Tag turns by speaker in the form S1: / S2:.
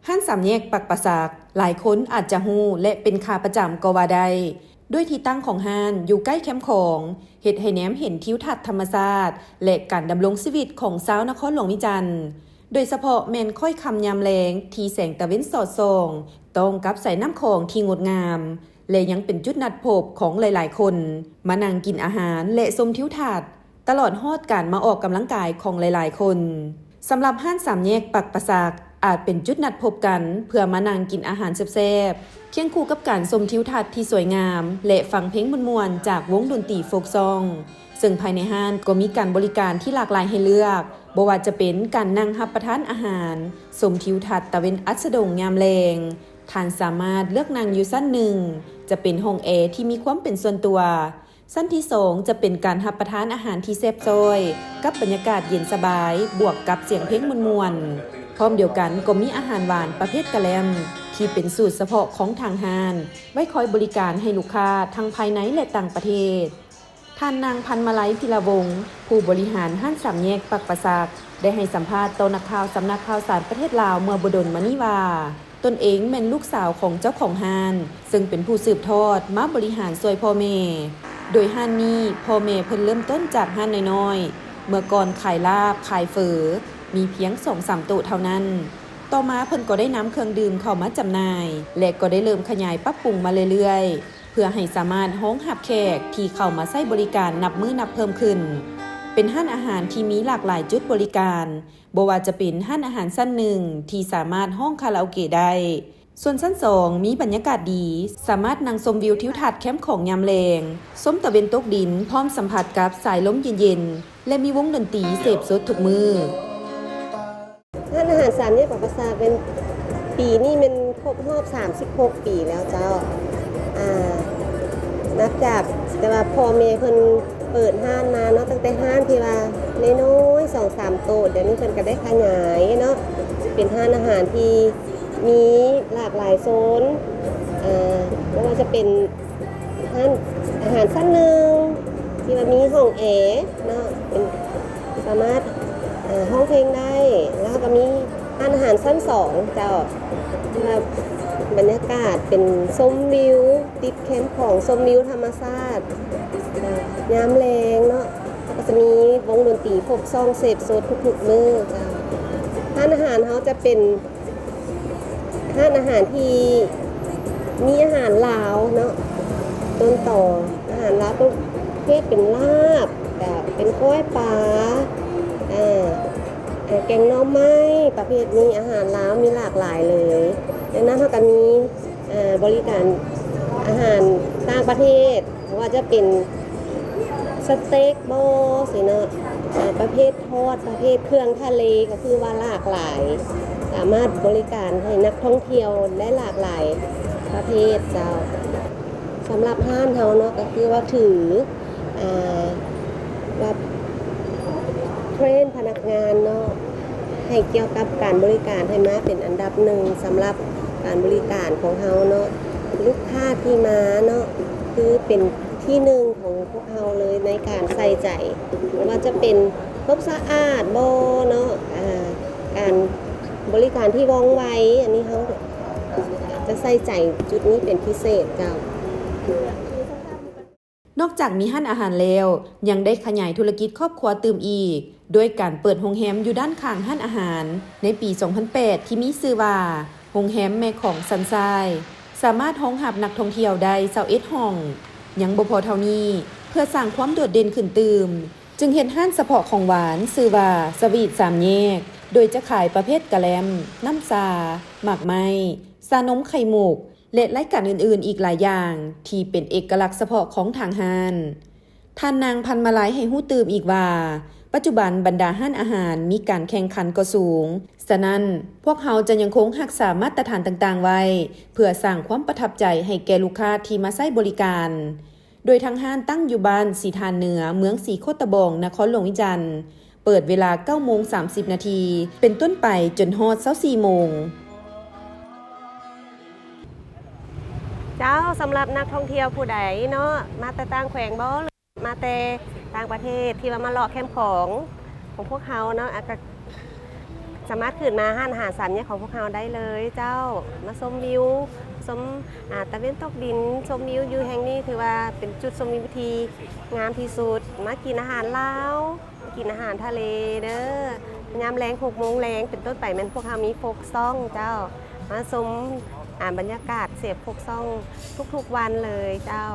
S1: ห้านสามแยกปักประสากหลายคนอาจจะฮู้และเป็นขาประจำก็ว่าได้ด้วยที่ตั้งของห้านอยู่ใกล้แคมป์ของเฮ็ดให้แนมเห็นทิวทัศน์ธรรมชาติและการดำรงชีวิตของชาวนครหลวงวิจันทร์โดยเฉพาะแม่นค่อยคำยามแลงที่แสงตะเว้นสอดส่องตรงกับสายน้ำของที่งดงามและยังเป็นจุดนัดพบของหลายๆคนมานั่งกินอาหารและชมทิวทัศน์ตลอดฮอดการมาออกกำลังกายของหลายๆคนสำหรับห้านสามแยกปักประสากอาจเป็นจุดนัดพบกันเพื่อมานั่งกินอาหารแซ่บๆเคียงคู่กับการชมทิวทัศน์ที่สวยงามและฟังเพลงม่วนๆจากวงดนตรีโฟกซองซึ่งภายในห้านก็มีการบริการที่หลากหลายให้เลือกบ่ว่าจะเป็นการนั่งรับประทานอาหารชมทิวทัศน์ตะเวนอัสดงยามแลงท่านสามารถเลือกนั่งอยู่ชั้นหนึ่งจะเป็นห้องแอร์ที่มีความเป็นส่วนตัวชั้นที่2จะเป็นการรับประทานอาหารที่แซ่บซ้อยกับบรรยากาศเย็นสบายบวกกับเสียงเพลงม่วนๆพร้อมเดียวกันก็มีอาหารหวานประเภทกะแลมที่เป็นสูตรเฉพาะของทางห้านไว้คอยบริการให้ลูกค้าทั้งภายในและต่างประเทศท่านนางพันมาลัยพิลาวงศ์ผู้บริหารห้านสามแยกปักประสากได้ให้สัมภาษณ์ต่อนักข่าวสำนักข่าวสารประเทศลาวเมื่อบ่ดลมานี้ว่าตนเองเป็นลูกสาวของเจ้าของห้านซึ่งเป็นผู้สืบทอดมาบริหารช่วยพ่อแม่โดยห้านนี้พ่อแม่เพิ่นเริ่มต้นจากห้านน้อยๆเมื่อก่อนขายลาบขายเฝอมีเพียง 2-3 โต๊ะเท่านั้นต่อมาเพิ่นก็ได้นำเครื่องดื่มเข้ามาจำหน่ายและก็ได้เริ่มขยายปรับปรุงมาเรื่อยๆเพื่อให้สามารถรองรับแขกที่เข้ามาใช้บริการนับมื้อนับเพิ่มขึ้นเป็นห้านอาหารที่มีหลากหลายจุดบริการบ่ว่าจะเป็นห้านอาหารชั้นหนึ่งที่สามารถห้องคาราโอเกะได้ส่วนชั้น2มีบรรยากาศดีสามารถนั่งชมวิวทิวทัศน์แคมป์ของยามแลงชมตะเวนตกดินพร้อมสัมผัสกับสายลมเย็นๆและมีวงดนตรีเสพสดทุกมื้อ
S2: ร้านอาหารสามแยกปักประสากเป็นปีนี้มันครบรอบ36 ปีแล้วเจ้านับจากแต่ว่าพ่อแม่เพิ่นเปิดห้านมาเนาะตั้งแต่ห้านที่ว่าน้อยๆ 2-3 โต๊ะเดี๋ยวนี้เพิ่นก็ได้ขยายเนาะเป็นห้านอาหารที่มีหลากหลายโซนไม่ว่าจะเป็นห้านอาหารชั้นหนึ่งที่ว่ามีห้องแอร์เนาะเป็นสามารถห้องเพลงได้แล้วก็มีร้านอาหารชั้น2เจ้าบรรยากาศเป็นชมวิวติดแคมป์ของชมวิวธรรมชาติยามแลงเนาะก็จะมีวงดนตรีพวกซองเสพโซดทุกๆมื้อเจ้าร้านอาหารเขาจะเป็นร้านอาหารที่มีอาหารลาวเนาะต้นต่ออาหารลาวประเภทเป็นลาบเป็นกล้วยปลาแกงหน่อไม้ประเภทนี้อาหารลาวมีหลากหลายเลยดังนั้นเขาก็มีบริการอาหารต่างประเทศว่าจะเป็นสเต็กโบสิเนาะประเภททอดประเภทเครื่องทะเลก็คือว่าหลากหลายสามารถบริการให้นักท่องเที่ยวได้หลากหลายประเภทเจ้าสำหรับห้านเขาเนาะก็คือว่าถือแบบเทรนพนักงานเนาะให้เกี่ยวกับการบริการให้มาเป็นอันดับหนึ่งสำหรับการบริการของเขาเนาะลูกค้าที่มาเนาะคือเป็นที่หนึ่งของพวกเขาเลยในการใส่ใจไม่ว่าจะเป็นครบสะอาดโบเนาะการบริการที่ว่องไวอันนี้เขาจะใส่ใจจุดนี้เป็นพิเศษเจ้าน
S1: อกจากมีห้านอาหารแล้วยังได้ขยายธุรกิจครอบครัวตื่มอีกด้วยการเปิดโรงแรมอยู่ด้านข้างห้านอาหารในปี 2008 ที่มีชื่อว่าโรงแรมแม่ของซันไซสามารถรองรับนักท่องเที่ยวได้21ห้องยังบ่พอเท่านี้เพื่อสร้างความโดดเด่นขึ้นตื่มจึงเฮ็ดห้านเฉพาะของหวานชื่อว่าสวีทสามแยกโดยจะขายประเภทกะแลมน้ำชาหมากไม้ชานมไข่มุกและรายการอื่นๆอีกหลายอย่างที่เป็นเอกลักษณ์เฉพาะของทางห้านท่านนางพันมาลัยให้ฮู้ตื่มอีกว่าปัจจุบันบรรดาห้านอาหารมีการแข่งขันก็สูงฉะนั้นพวกเขาจะยังคงรักษามาตรฐานต่างๆไว้เพื่อสร้างความประทับใจให้แก่ลูกค้าที่มาใช้บริการโดยทางห้านตั้งอยู่บ้านสีทานเหนือเมืองสีโคตะบองนครหลวงวิจันทร์เปิดเวลา 9:30 น.เป็นต้นไปจนฮอด 24:00 น.
S2: เจ้าสำหรับนักท่องเที่ยวผู้ใดเนาะมาแต่ต่างแขวงบ่หรือมาแต่ต่างประเทศที่ว่ามาเลาะแคมป์ของพวกเขาเนาะ สามารถขึ้นมาห้านอาหารสันเนี่ยของพวกเราได้เลยเจ้ามาชมวิวชมตะเวนตกดินชมวิวอยู่แห่งนี้ถือว่าเป็นจุดชมวิวที่งามที่สุดมากินอาหารลาวมากินอาหารทะเลเด้อยามแรง6 โมงแรงเป็นต้นไปแมันพวกเรามีโฟกซ่องเจ้ามาชมบรรยากาศเสียบโฟกซ่องทุกๆวันเลยเจ้า